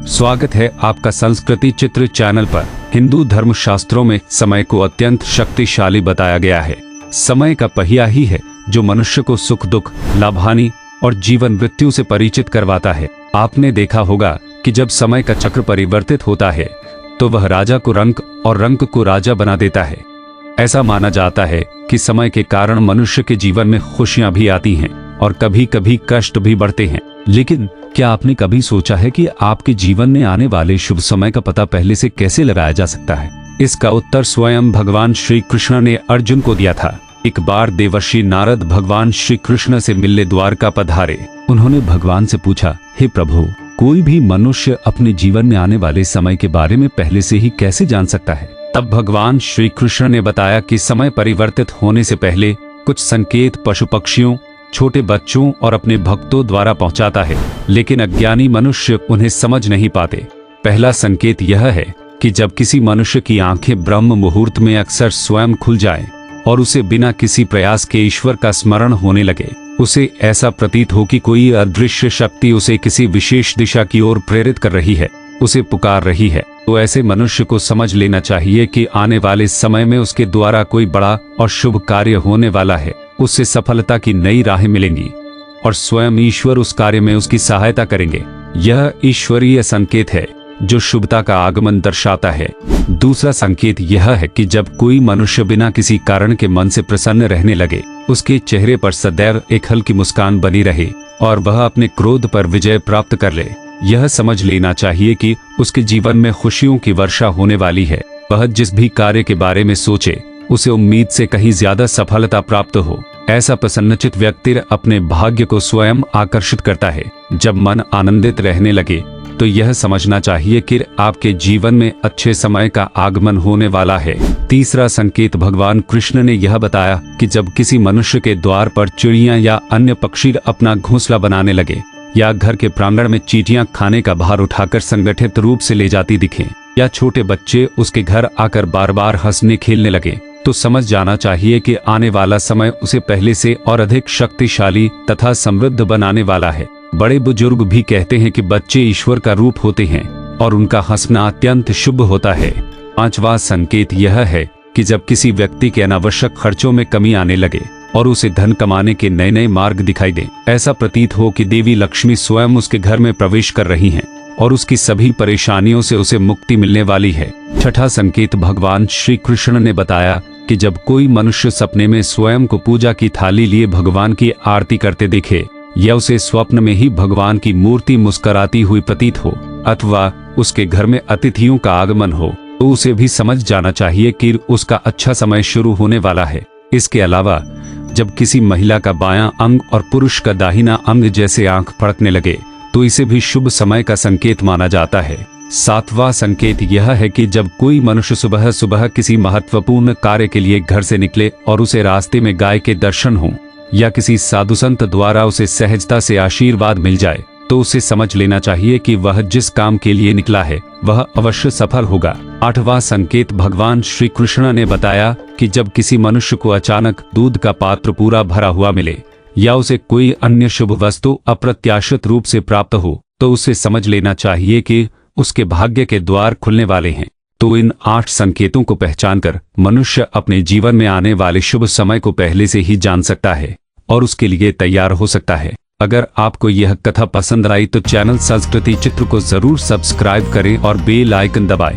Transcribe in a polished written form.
स्वागत है आपका संस्कृति चित्र चैनल पर। हिंदू धर्म शास्त्रों में समय को अत्यंत शक्तिशाली बताया गया है। समय का पहिया ही है जो मनुष्य को सुख दुख, लाभ हानि और जीवन मृत्यु से परिचित करवाता है। आपने देखा होगा कि जब समय का चक्र परिवर्तित होता है तो वह राजा को रंक और रंक को राजा बना देता है। ऐसा माना जाता है कि समय के कारण मनुष्य के जीवन में खुशियां भी आती हैं और कभी कभी कष्ट भी बढ़ते हैं। लेकिन क्या आपने कभी सोचा है कि आपके जीवन में आने वाले शुभ समय का पता पहले से कैसे लगाया जा सकता है? इसका उत्तर स्वयं भगवान श्री कृष्ण ने अर्जुन को दिया था। एक बार देवर्षि नारद भगवान श्री कृष्ण से मिलने द्वारका पधारे। उन्होंने भगवान से पूछा, हे प्रभु, कोई भी मनुष्य अपने जीवन में आने वाले समय के बारे में पहले से ही कैसे जान सकता है? तब भगवान श्री कृष्ण ने बताया कि समय परिवर्तित होने से पहले कुछ संकेत पशु पक्षियों, छोटे बच्चों और अपने भक्तों द्वारा पहुंचाता है, लेकिन अज्ञानी मनुष्य उन्हें समझ नहीं पाते। पहला संकेत यह है कि जब किसी मनुष्य की आंखें ब्रह्म मुहूर्त में अक्सर स्वयं खुल जाएं और उसे बिना किसी प्रयास के ईश्वर का स्मरण होने लगे, उसे ऐसा प्रतीत हो कि कोई अदृश्य शक्ति उसे किसी विशेष दिशा की ओर प्रेरित कर रही है, उसे पुकार रही है, तो ऐसे मनुष्य को समझ लेना चाहिए कि आने वाले समय में उसके द्वारा कोई बड़ा और शुभ कार्य होने वाला है। उससे सफलता की नई राहें मिलेंगी और स्वयं ईश्वर उस कार्य में उसकी सहायता करेंगे। यह ईश्वरीय संकेत है जो शुभता का आगमन दर्शाता है। दूसरा संकेत यह है कि जब कोई मनुष्य बिना किसी कारण के मन से प्रसन्न रहने लगे, उसके चेहरे पर सदैव एक हल्की मुस्कान बनी रहे और वह अपने क्रोध पर विजय प्राप्त कर ले, यह समझ लेना चाहिए कि उसके जीवन में खुशियों की वर्षा होने वाली है। वह जिस भी कार्य के बारे में सोचे उसे उम्मीद से कहीं ज्यादा सफलता प्राप्त हो। ऐसा प्रसन्नचित व्यक्ति अपने भाग्य को स्वयं आकर्षित करता है। जब मन आनंदित रहने लगे तो यह समझना चाहिए कि आपके जीवन में अच्छे समय का आगमन होने वाला है। तीसरा संकेत भगवान कृष्ण ने यह बताया कि जब किसी मनुष्य के द्वार पर चिड़ियां या अन्य पक्षी अपना घोंसला बनाने लगे, या घर के प्रांगण में चींटियां खाने का भार उठाकर संगठित रूप से ले जाती दिखें, या छोटे बच्चे उसके घर आकर बार बार हंसने खेलने लगे, तो समझ जाना चाहिए कि आने वाला समय उसे पहले से और अधिक शक्तिशाली तथा समृद्ध बनाने वाला है। बड़े बुजुर्ग भी कहते हैं कि बच्चे ईश्वर का रूप होते हैं और उनका हंसना अत्यंत शुभ होता है। पांचवा संकेत यह है कि जब किसी व्यक्ति के अनावश्यक खर्चों में कमी आने लगे और उसे धन कमाने के नए नए मार्ग दिखाई दे, ऐसा प्रतीत हो कि देवी लक्ष्मी स्वयं उसके घर में प्रवेश कर रही हैं और उसकी सभी परेशानियों से उसे मुक्ति मिलने वाली है। छठा संकेत भगवान श्री कृष्ण ने बताया कि जब कोई मनुष्य सपने में स्वयं को पूजा की थाली लिए भगवान की आरती करते दिखे, या उसे स्वप्न में ही भगवान की मूर्ति मुस्कुराती हुई प्रतीत हो, अथवा उसके घर में अतिथियों का आगमन हो, तो उसे भी समझ जाना चाहिए कि उसका अच्छा समय शुरू होने वाला है। इसके अलावा जब किसी महिला का बायां अंग और पुरुष का दाहिना अंग जैसे आंख फड़कने लगे, तो इसे भी शुभ समय का संकेत माना जाता है। सातवां संकेत यह है कि जब कोई मनुष्य सुबह सुबह किसी महत्वपूर्ण कार्य के लिए घर से निकले और उसे रास्ते में गाय के दर्शन हो, या किसी साधु संत द्वारा उसे सहजता से आशीर्वाद मिल जाए, तो उसे समझ लेना चाहिए कि वह जिस काम के लिए निकला है वह अवश्य सफल होगा। आठवां संकेत भगवान श्री कृष्ण ने बताया कि जब किसी मनुष्य को अचानक दूध का पात्र पूरा भरा हुआ मिले, या उसे कोई अन्य शुभ वस्तु अप्रत्याशित रूप से प्राप्त हो, तो उसे समझ लेना चाहिए कि उसके भाग्य के द्वार खुलने वाले हैं। तो इन 8 संकेतों को पहचानकर मनुष्य अपने जीवन में आने वाले शुभ समय को पहले से ही जान सकता है और उसके लिए तैयार हो सकता है। अगर आपको यह कथा पसंद आई तो चैनल संस्कृति चित्र को जरूर सब्सक्राइब करें और बेल आइकन दबाएं।